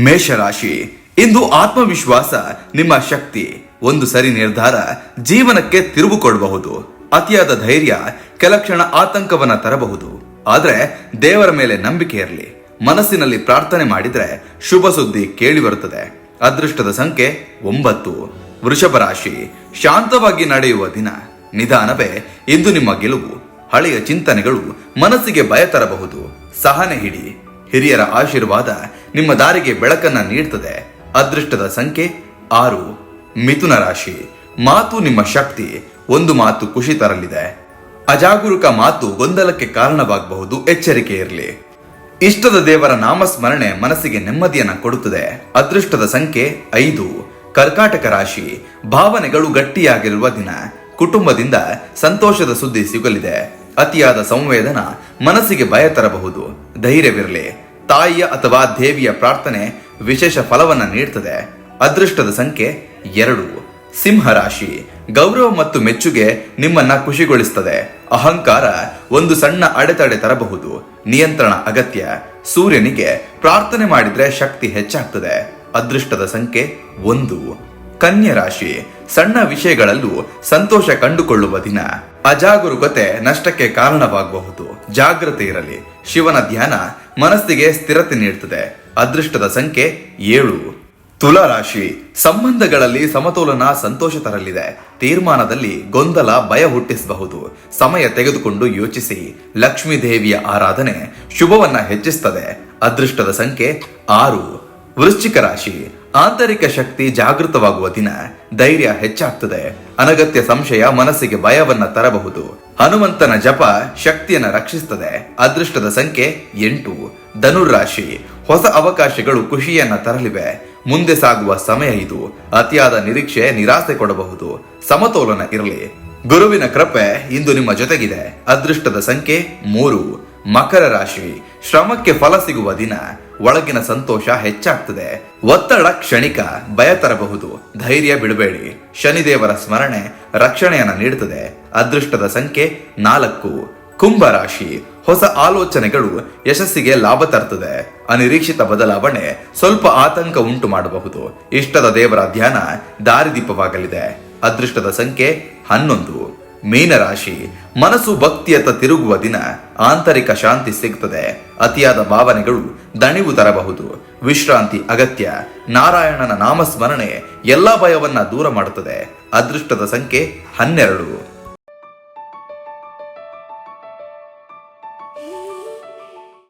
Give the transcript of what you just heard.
ಮೇಷರಾಶಿ, ಇಂದು ಆತ್ಮವಿಶ್ವಾಸ ನಿಮ್ಮ ಶಕ್ತಿ. ಒಂದು ಸರಿ ನಿರ್ಧಾರ ಜೀವನಕ್ಕೆ ತಿರುವು ಕೊಡಬಹುದು. ಅತಿಯಾದ ಧೈರ್ಯ ಕೆಲ ಕ್ಷಣ ಆತಂಕವನ್ನ ತರಬಹುದು. ಆದ್ರೆ ದೇವರ ಮೇಲೆ ನಂಬಿಕೆ ಇರಲಿ. ಮನಸ್ಸಿನಲ್ಲಿ ಪ್ರಾರ್ಥನೆ ಮಾಡಿದ್ರೆ ಶುಭ ಸುದ್ದಿ ಕೇಳಿ ಬರುತ್ತದೆ. ಅದೃಷ್ಟದ ಸಂಖ್ಯೆ 9. ವೃಷಭ ರಾಶಿ, ಶಾಂತವಾಗಿ ನಡೆಯುವ ದಿನ. ನಿಧಾನವೇ ಇಂದು ನಿಮ್ಮ ಗೆಲುವು. ಹಳೆಯ ಚಿಂತನೆಗಳು ಮನಸ್ಸಿಗೆ ಭಯ ತರಬಹುದು. ಸಹನೆ ಹಿಡಿ. ಹಿರಿಯರ ಆಶೀರ್ವಾದ ನಿಮ್ಮ ದಾರಿಗೆ ಬೆಳಕನ್ನ ನೀಡ್ತದೆ. ಅದೃಷ್ಟದ ಸಂಖ್ಯೆ 6. ಮಿಥುನ ರಾಶಿ, ಮಾತು ನಿಮ್ಮ ಶಕ್ತಿ. ಒಂದು ಮಾತು ಖುಷಿ ತರಲಿದೆ. ಅಜಾಗರೂಕ ಮಾತು ಗೊಂದಲಕ್ಕೆ ಕಾರಣವಾಗಬಹುದು. ಎಚ್ಚರಿಕೆ ಇರಲಿ. ಇಷ್ಟದ ದೇವರ ನಾಮಸ್ಮರಣೆ ಮನಸ್ಸಿಗೆ ನೆಮ್ಮದಿಯನ್ನ ಕೊಡುತ್ತದೆ. ಅದೃಷ್ಟದ ಸಂಖ್ಯೆ 5. ಕರ್ಕಾಟಕ ರಾಶಿ, ಭಾವನೆಗಳು ಗಟ್ಟಿಯಾಗಿರುವ ದಿನ. ಕುಟುಂಬದಿಂದ ಸಂತೋಷದ ಸುದ್ದಿ ಸಿಗಲಿದೆ. ಅತಿಯಾದ ಸಂವೇದನ ಮನಸ್ಸಿಗೆ ಭಯ ತರಬಹುದು. ಧೈರ್ಯವಿರಲಿ. ತಾಯಿಯ ಅಥವಾ ದೇವಿಯ ಪ್ರಾರ್ಥನೆ ವಿಶೇಷ ಫಲವನ್ನ ನೀಡ್ತದೆ. ಅದೃಷ್ಟದ ಸಂಖ್ಯೆ 2. ಸಿಂಹರಾಶಿ, ಗೌರವ ಮತ್ತು ಮೆಚ್ಚುಗೆ ನಿಮ್ಮನ್ನ ಖುಷಿಗೊಳಿಸುತ್ತದೆ. ಅಹಂಕಾರ ಒಂದು ಸಣ್ಣ ಅಡೆತಡೆ ತರಬಹುದು. ನಿಯಂತ್ರಣ ಅಗತ್ಯ. ಸೂರ್ಯನಿಗೆ ಪ್ರಾರ್ಥನೆ ಮಾಡಿದ್ರೆ ಶಕ್ತಿ ಹೆಚ್ಚಾಗ್ತದೆ. ಅದೃಷ್ಟದ ಸಂಖ್ಯೆ 1. ಕನ್ಯಾ ರಾಶಿ, ಸಣ್ಣ ವಿಷಯಗಳಲ್ಲೂ ಸಂತೋಷ ಕಂಡುಕೊಳ್ಳುವ ದಿನ. ಅಜಾಗರೂಕತೆ ನಷ್ಟಕ್ಕೆ ಕಾರಣವಾಗಬಹುದು. ಜಾಗ್ರತೆ ಇರಲಿ. ಶಿವನ ಧ್ಯಾನ ಮನಸ್ಸಿಗೆ ಸ್ಥಿರತೆ ನೀಡುತ್ತದೆ. ಅದೃಷ್ಟದ ಸಂಖ್ಯೆ 7. ತುಲಾ ರಾಶಿ, ಸಂಬಂಧಗಳಲ್ಲಿ ಸಮತೋಲನ ಸಂತೋಷ ತರಲಿದೆ. ತೀರ್ಮಾನದಲ್ಲಿ ಗೊಂದಲ ಭಯ ಹುಟ್ಟಿಸಬಹುದು. ಸಮಯ ತೆಗೆದುಕೊಂಡು ಯೋಚಿಸಿ. ಲಕ್ಷ್ಮೀ ದೇವಿಯ ಆರಾಧನೆ ಶುಭವನ್ನ ಹೆಚ್ಚಿಸುತ್ತದೆ. ಅದೃಷ್ಟದ ಸಂಖ್ಯೆ 6. ವೃಶ್ಚಿಕ ರಾಶಿ, ಆಂತರಿಕ ಶಕ್ತಿ ಜಾಗೃತವಾಗುವ ದಿನ. ಧೈರ್ಯ ಹೆಚ್ಚಾಗ್ತದೆ. ಅನಗತ್ಯ ಸಂಶಯ ಮನಸ್ಸಿಗೆ ಭಯವನ್ನ ತರಬಹುದು. ಹನುಮಂತನ ಜಪ ಶಕ್ತಿಯನ್ನ ರಕ್ಷಿಸುತ್ತದೆ. ಅದೃಷ್ಟದ ಸಂಖ್ಯೆ 8. ಧನುರಾಶಿ, ಹೊಸ ಅವಕಾಶಗಳು ಖುಷಿಯನ್ನ ತರಲಿವೆ. ಮುಂದೆ ಸಾಗುವ ಸಮಯ ಇದು. ಅತಿಯಾದ ನಿರೀಕ್ಷೆ ನಿರಾಸೆ ಕೊಡಬಹುದು. ಸಮತೋಲನ ಇರಲಿ. ಗುರುವಿನ ಕೃಪೆ ಇಂದು ನಿಮ್ಮ ಜೊತೆಗಿದೆ. ಅದೃಷ್ಟದ ಸಂಖ್ಯೆ 3. ಮಕರ ರಾಶಿ, ಶ್ರಮಕ್ಕೆ ಫಲ ಸಿಗುವ ದಿನ. ಒಳಗಿನ ಸಂತೋಷ ಹೆಚ್ಚಾಗ್ತದೆ. ಒತ್ತಡ ಕ್ಷಣಿಕ, ಭಯ ತರಬಹುದು. ಧೈರ್ಯ ಬಿಡಬೇಡಿ. ಶನಿದೇವರ ಸ್ಮರಣೆ ರಕ್ಷಣೆಯನ್ನ ನೀಡುತ್ತದೆ. ಅದೃಷ್ಟದ ಸಂಖ್ಯೆ 4. ಕುಂಭರಾಶಿ, ಹೊಸ ಆಲೋಚನೆಗಳು ಯಶಸ್ಸಿಗೆ ಲಾಭ ತರ್ತದೆ. ಅನಿರೀಕ್ಷಿತ ಬದಲಾವಣೆ ಸ್ವಲ್ಪ ಆತಂಕ ಉಂಟು ಮಾಡಬಹುದು. ಇಷ್ಟದ ದೇವರ ಧ್ಯಾನ ದಾರಿದೀಪವಾಗಲಿದೆ. ಅದೃಷ್ಟದ ಸಂಖ್ಯೆ 11. ಮೀನರಾಶಿ, ಮನಸ್ಸು ಭಕ್ತಿಯತ್ತ ತಿರುಗುವ ದಿನ. ಆಂತರಿಕ ಶಾಂತಿ ಸಿಗ್ತದೆ. ಅತಿಯಾದ ಭಾವನೆಗಳು ದಣಿವು ತರಬಹುದು. ವಿಶ್ರಾಂತಿ ಅಗತ್ಯ. ನಾರಾಯಣನ ನಾಮಸ್ಮರಣೆ ಎಲ್ಲಾ ಭಯವನ್ನ ದೂರ ಮಾಡುತ್ತದೆ. ಅದೃಷ್ಟದ ಸಂಖ್ಯೆ 12.